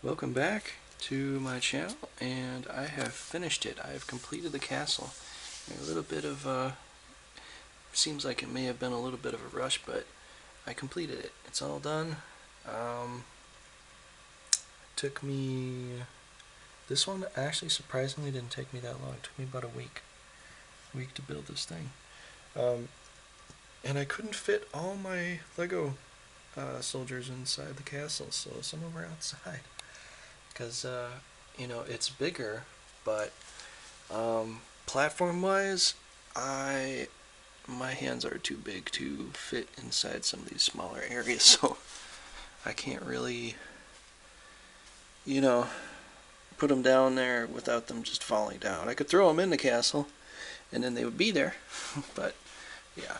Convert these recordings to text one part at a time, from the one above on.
Welcome back to my channel, and I have finished it. I have completed the castle. A little bit of, seems like it may have been a little bit of a rush, but I completed it. It's all done. Took me, this one actually surprisingly didn't take me that long. It took me about a week to build this thing. And I couldn't fit all my Lego soldiers inside the castle, so some of them are outside. Because, you know, it's bigger, but platform-wise, my hands are too big to fit inside some of these smaller areas, so I can't really, you know, put them down there without them just falling down. I could throw them in the castle, and then they would be there, but yeah.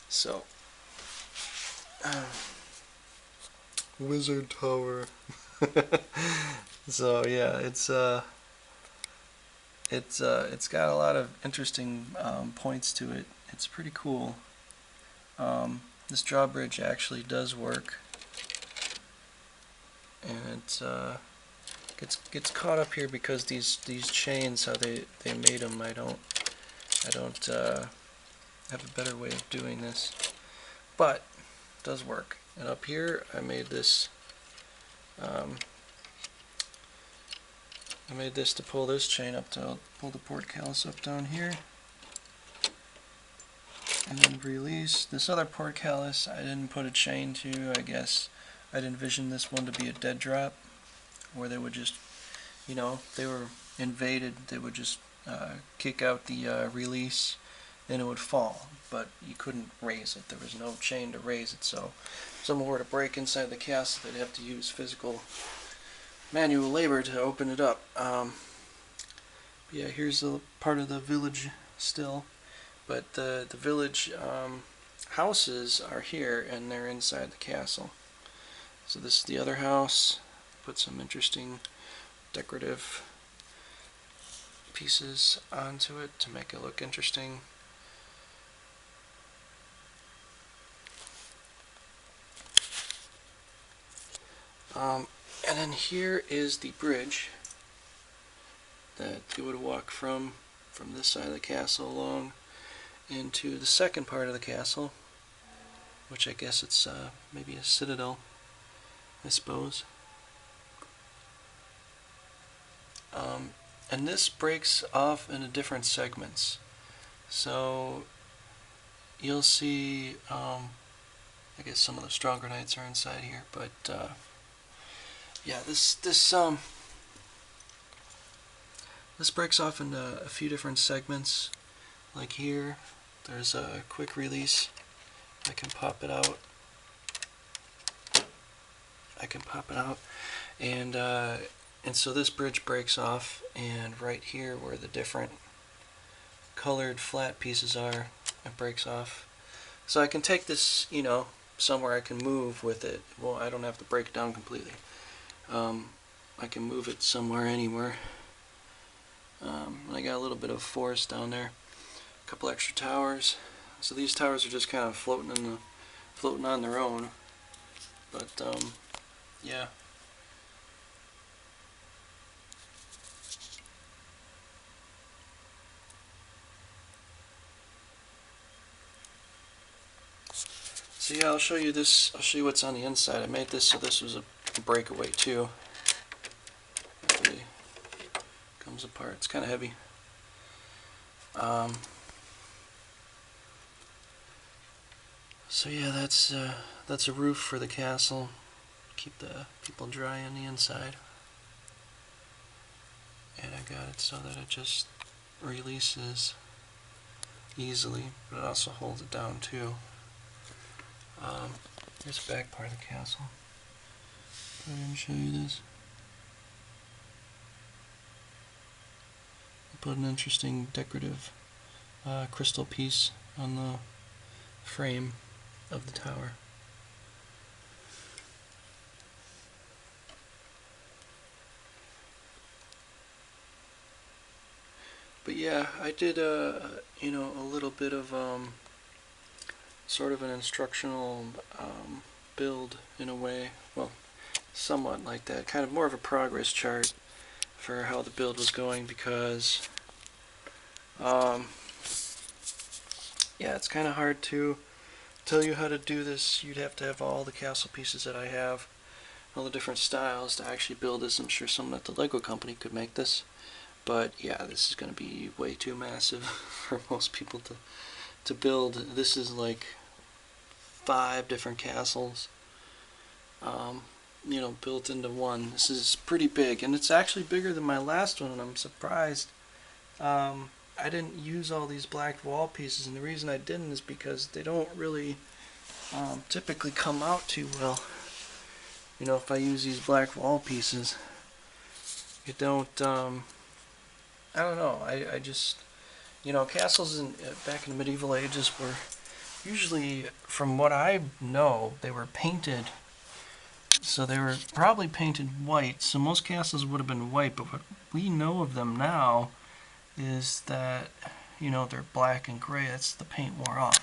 So, Wizard Tower. So yeah, it's got a lot of interesting points to it. It's pretty cool. This drawbridge actually does work, and it gets caught up here because these chains, how they made them. I don't have a better way of doing this, but it does work. And up here, I made this. I made this to pull this chain up to pull the portcullis up down here, and then release. This other portcullis I didn't put a chain to. I guess I'd envisioned this one to be a dead drop, where they would just, you know, if they were invaded, they would just kick out the release and it would fall, but you couldn't raise it. There was no chain to raise it, so if someone were to break inside the castle, they'd have to use physical manual labor to open it up. Yeah, here's a part of the village still, but the village houses are here and they're inside the castle. So this is the other house. Put some interesting decorative pieces onto it to make it look interesting. And then here is the bridge that you would walk from this side of the castle along into the second part of the castle, which I guess it's maybe a citadel, I suppose. And this breaks off into different segments. So you'll see, I guess some of the stronger knights are inside here, but yeah, this breaks off into a few different segments. Like here, there's a quick release. I can pop it out. And so this bridge breaks off, and right here where the different colored flat pieces are, it breaks off. So I can take this, you know, somewhere I can move with it. Well, I don't have to break it down completely. I can move it somewhere, anywhere. I got a little bit of forest down there, a couple extra towers. So these towers are just kind of floating on their own. But yeah. So yeah, I'll show you this. I'll show you what's on the inside. I made this so this was a breakaway too. It comes apart. It's kind of heavy. So yeah, that's a roof for the castle. Keep the people dry on the inside. And I got it so that it just releases easily, but it also holds it down too. Here's the back part of the castle. Go ahead and show you this. I put an interesting decorative crystal piece on the frame of the tower. But yeah, I did you know, a little bit of sort of an instructional build in a way. Well, somewhat like that, kind of more of a progress chart for how the build was going, because yeah, it's kind of hard to tell you how to do this. You'd have to have all the castle pieces that I have, all the different styles to actually build this. I'm sure someone at the Lego company could make this, but yeah, this is going to be way too massive for most people to build. This is like 5 different castles, you know, built into one. This is pretty big, and it's actually bigger than my last one, and I'm surprised. I didn't use all these black wall pieces, and the reason I didn't is because they don't really typically come out too well. You know, if I use these black wall pieces, it don't, I don't know, I just, you know, castles back in the medieval ages were usually, from what I know, they were painted. So they were probably painted white. So most castles would have been white, but what we know of them now is that, you know, they're black and gray. That's the paint wore off,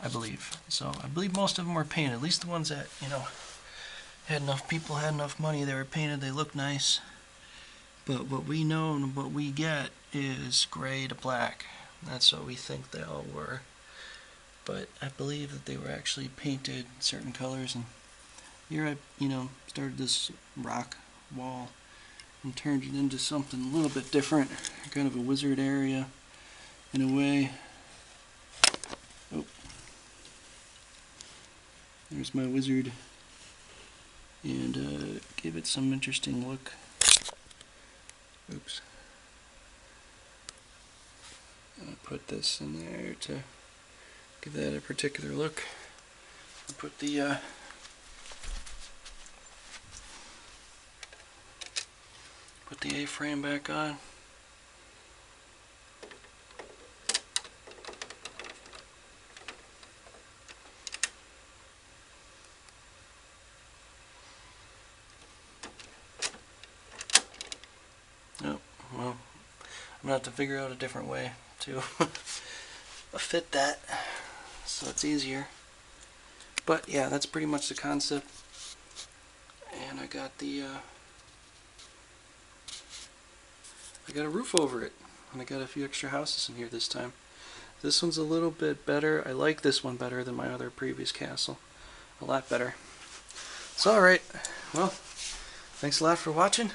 I believe. So I believe most of them were painted. At least the ones that, you know, had enough money, they were painted, they look nice. But what we know and what we get is gray to black. That's what we think they all were. But I believe that they were actually painted certain colors. And here I, you know, started this rock wall and turned it into something a little bit different, kind of a wizard area in a way. Oh, there's my wizard, and give it some interesting look. Oops. I'll put this in there to give that a particular look. I'll put the A-frame back on. Oh, well, I'm gonna have to figure out a different way to fit that so it's easier. But yeah, that's pretty much the concept. And I got I got a roof over it, and I got a few extra houses in here this time. This one's a little bit better. I like this one better than my other previous castle. A lot better. So alright, well, thanks a lot for watching.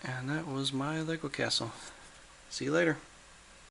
And that was my Lego castle. See you later.